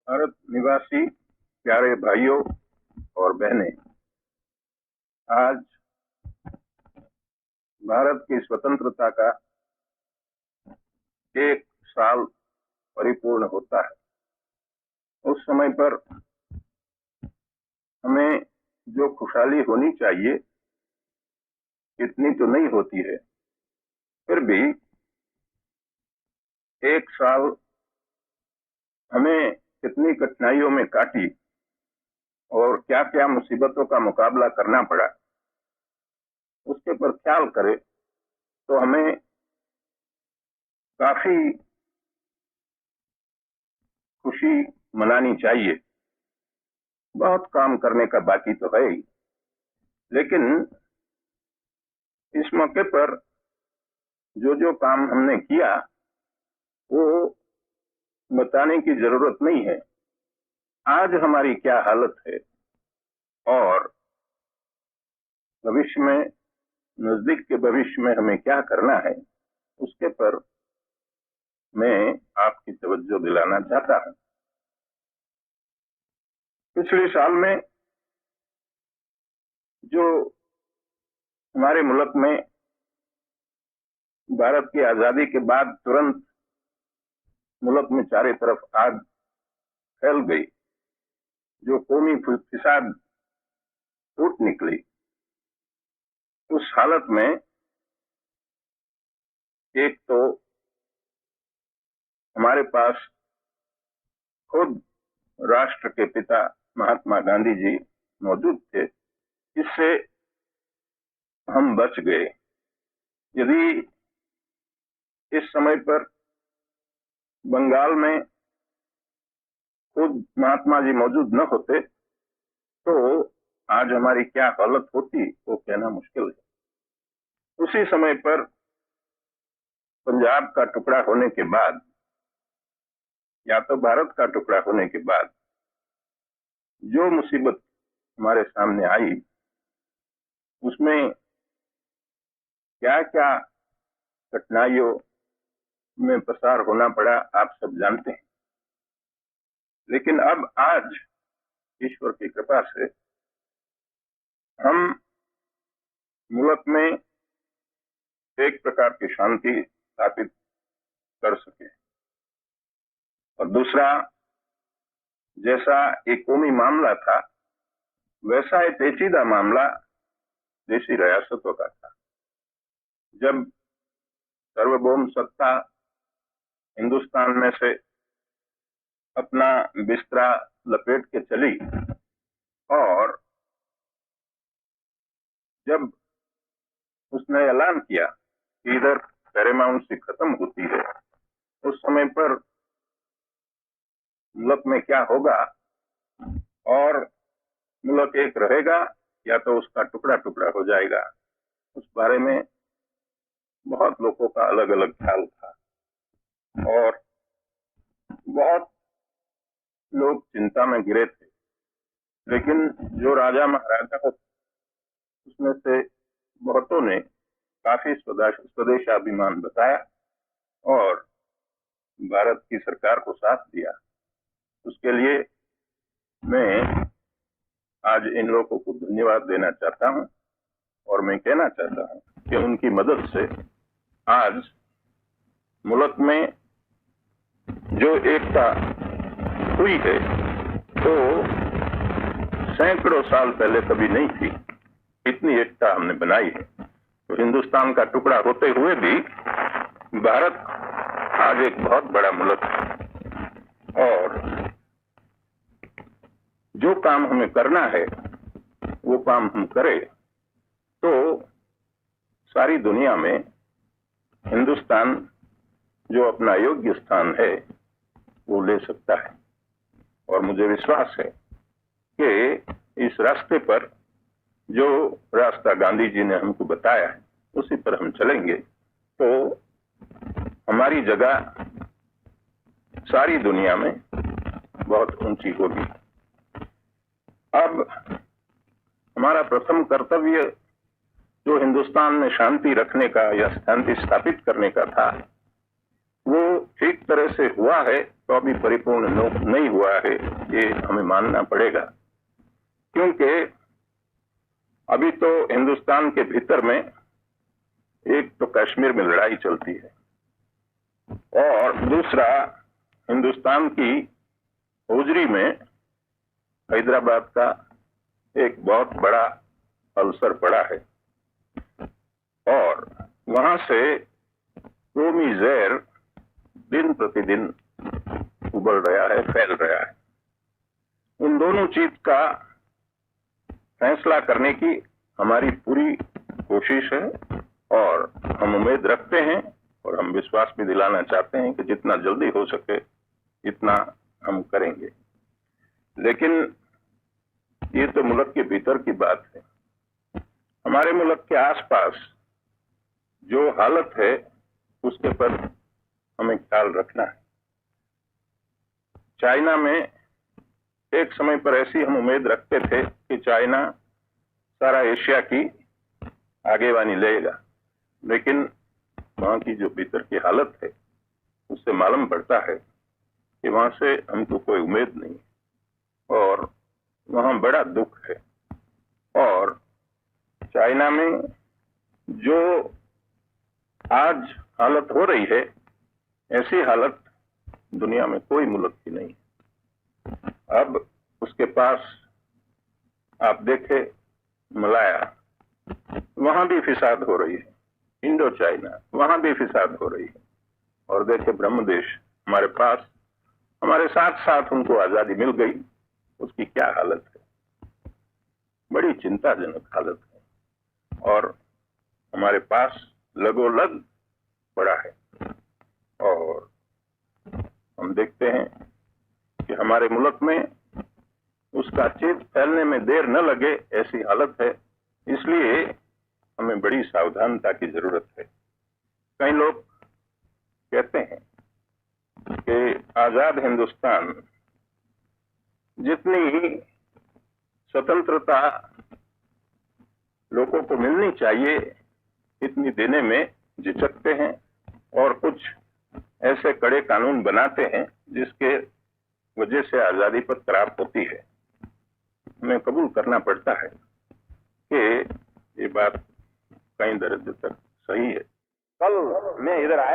भारत निवासी प्यारे भाइयों और बहनें, आज भारत की स्वतंत्रता का 1 साल परिपूर्ण होता है। उस समय पर हमें जो खुशहाली होनी चाहिए इतनी तो नहीं होती है, फिर भी 1 साल हमें कितनी कठिनाइयों में काटी और क्या क्या मुसीबतों का मुकाबला करना पड़ा, उसके पर ख्याल करें तो हमें काफी खुशी मनानी चाहिए। बहुत काम करने का बाकी तो है ही, लेकिन इस मौके पर जो जो काम हमने किया वो बताने की जरूरत नहीं है। आज हमारी क्या हालत है और भविष्य में, नजदीक के भविष्य में हमें क्या करना है, उसके पर मैं आपकी तवज्जो दिलाना चाहता हूं। पिछले साल में जो हमारे मुल्क में भारत की आजादी के बाद तुरंत मुल्क में चारों तरफ आग फैल गई, जो कौमी फिसाद फूट निकली, उस हालत में एक तो हमारे पास खुद राष्ट्र के पिता महात्मा गांधी जी मौजूद थे, इससे हम बच गए। यदि इस समय पर बंगाल में खुद महात्मा जी मौजूद न होते तो आज हमारी क्या हालत होती वो कहना मुश्किल है। उसी समय पर पंजाब का टुकड़ा होने के बाद या तो भारत का टुकड़ा होने के बाद जो मुसीबत हमारे सामने आई, उसमें क्या क्या कठिनाइयों में पसार होना पड़ा आप सब जानते हैं। लेकिन अब आज ईश्वर की कृपा से हम मुल्क में एक प्रकार की शांति स्थापित कर सके, और दूसरा, जैसा एक कौमी मामला था वैसा एक पेचीदा मामला देशी रियासतों का था। जब सार्वभौम सत्ता हिंदुस्तान में से अपना बिस्तरा लपेट के चली और जब उसने ऐलान किया कि इधर पैरामाउंसी खत्म होती है, उस समय पर मुल्क में क्या होगा और मुल्क एक रहेगा या तो उसका टुकड़ा टुकड़ा हो जाएगा, उस बारे में बहुत लोगों का अलग अलग ख्याल था और बहुत लोग चिंता में घिरे थे। लेकिन जो राजा महाराजा को उसमें से बहुतों ने काफी स्वदेशाभिमान बताया और भारत की सरकार को साथ दिया। उसके लिए मैं आज इन लोगों को धन्यवाद देना चाहता हूं और मैं कहना चाहता हूं कि उनकी मदद से आज मुल्क में जो एकता हुई है तो सैकड़ों साल पहले कभी नहीं थी। इतनी एकता हमने बनाई है। तो हिंदुस्तान का टुकड़ा होते हुए भी भारत आज एक बहुत बड़ा मुल्क है और जो काम हमें करना है वो काम हम करें तो सारी दुनिया में हिंदुस्तान जो अपना योग्य स्थान है वो ले सकता है। और मुझे विश्वास है कि इस रास्ते पर जो रास्ता गांधी जी ने हमको बताया है उसी पर हम चलेंगे तो हमारी जगह सारी दुनिया में बहुत ऊंची होगी। अब हमारा प्रथम कर्तव्य जो हिंदुस्तान में शांति रखने का या शांति स्थापित करने का था वो ठीक तरह से हुआ है, तो अभी परिपूर्ण नहीं हुआ है, ये हमें मानना पड़ेगा। क्योंकि अभी तो हिंदुस्तान के भीतर में एक तो कश्मीर में लड़ाई चलती है और दूसरा हिंदुस्तान की होजरी में हैदराबाद का एक बहुत बड़ा अवसर पड़ा है और वहां से रोमी जहर दिन प्रतिदिन उबल रहा है, फैल रहा है। उन दोनों चीज का फैसला करने की हमारी पूरी कोशिश है और हम उम्मीद रखते हैं और हम विश्वास भी दिलाना चाहते हैं कि जितना जल्दी हो सके इतना हम करेंगे। लेकिन ये तो मुल्क के भीतर की बात है। हमारे मुल्क के आसपास जो हालत है उसके पर हमें ख्याल रखना है। चाइना में एक समय पर ऐसी हम उम्मीद रखते थे कि चाइना सारा एशिया की आगेवानी लेगा, लेकिन वहां की जो भीतर की हालत है उससे मालूम पड़ता है कि वहां से हमको कोई उम्मीद नहीं और वहां बड़ा दुख है। और चाइना में जो आज हालत हो रही है, ऐसी हालत दुनिया में कोई मुल्क की नहीं है। अब उसके पास आप देखें मलाया, वहां भी फिसाद हो रही है, इंडो चाइना वहां भी फिसाद हो रही है। और देखे ब्रह्मदेश हमारे पास, हमारे साथ साथ उनको आजादी मिल गई, उसकी क्या हालत है, बड़ी चिंताजनक हालत है। और हमारे पास लगोलग पड़ा है और हम देखते हैं कि हमारे मुल्क में उसका चेप फैलने में देर न लगे, ऐसी हालत है। इसलिए हमें बड़ी सावधानता की जरूरत है। कई लोग कहते हैं कि आजाद हिंदुस्तान जितनी ही स्वतंत्रता लोगों को मिलनी चाहिए इतनी देने में झिझकते हैं और कुछ ऐसे कड़े कानून बनाते हैं जिसके वजह से आजादी पर खराब होती है। हमें कबूल करना पड़ता है कि ये बात कई दर्जे तक सही है। कल मैं इधर आया